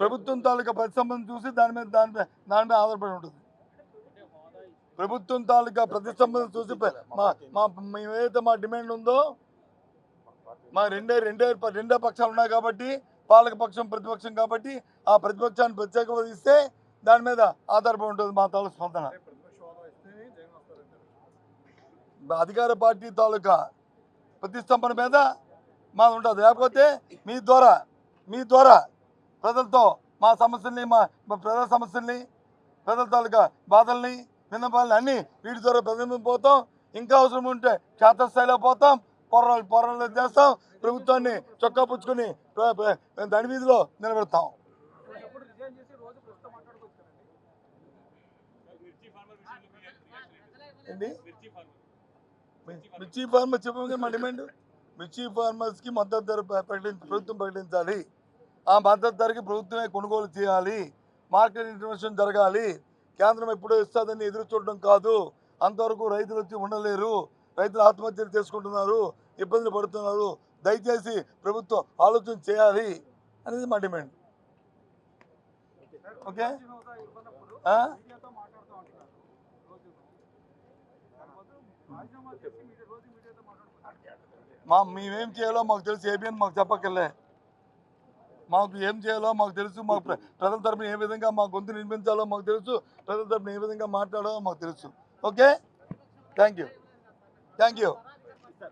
ప్రభుత్వం తాలూకా ప్రతిస్పందన చూసి దాని మీద ఆధారపడి ఉంటుంది. ప్రభుత్వం తాలూకా ప్రతిస్పందన చూసి ఏదైతే మా డిమాండ్ ఉందో, మా రెండే పక్షాలు ఉన్నాయి కాబట్టి, పాలక పక్షం ప్రతిపక్షం కాబట్టి, ఆ ప్రతిపక్షాన్ని ప్రత్యేక హోదా ఇస్తే దాని మీద ఆధారపడి ఉంటుంది మా తాలూకా స్పందన. అధికార పార్టీ తాలూకా ప్రతిస్పందన మీద మాది ఉంటుంది. లేకపోతే మీ ద్వారా ప్రజలతో మా సమస్యల్ని, మా ప్రజల సమస్యల్ని, ప్రజల తాలూకా బాధల్ని, విన్నపాలని అన్నీ వీటి ద్వారా ప్రజల పోతాం. ఇంకా అవసరం ఉంటే క్షేత్రస్థాయిలో పోతాం, పోరాటాలు చేస్తాం, ప్రభుత్వాన్ని చొక్కా పుచ్చుకొని దాని వీధిలో నిలబెడతాం. ఏంటి మిర్చి ఫార్మర్స్ చెప్పగా మా డిమాండ్, మిర్చి ఫార్మర్స్కి మద్దతు ధర ప్రభుత్వం ప్రకటించాలి. ఆ మద్దతు ధరకి ప్రభుత్వమే కొనుగోలు చేయాలి. మార్కెట్ ఇంటర్వెన్షన్ జరగాలి. కేంద్రం ఎప్పుడో ఇస్తుందని ఎదురు చూడడం కాదు. అంతవరకు రైతులు వచ్చి ఉండలేరు. రైతులు ఆత్మహత్యలు చేసుకుంటున్నారు, ఇబ్బందులు పడుతున్నారు. దయచేసి ప్రభుత్వం ఆలోచన చేయాలి అనేది మా డిమాండ్. ఓకే, మేమేం చేయాలో మాకు తెలుసు. ఏబిఎన్ మాకు చెప్పక్కర్లే. మాకు ఏం చేయాలో మాకు తెలుసు. మాకు ప్రజల తరపున ఏ విధంగా మా గొంతు నిర్మించాలో మాకు తెలుసు. ప్రజల తరపున ఏ విధంగా మాట్లాడాలో మాకు తెలుసు. Okay, thank you.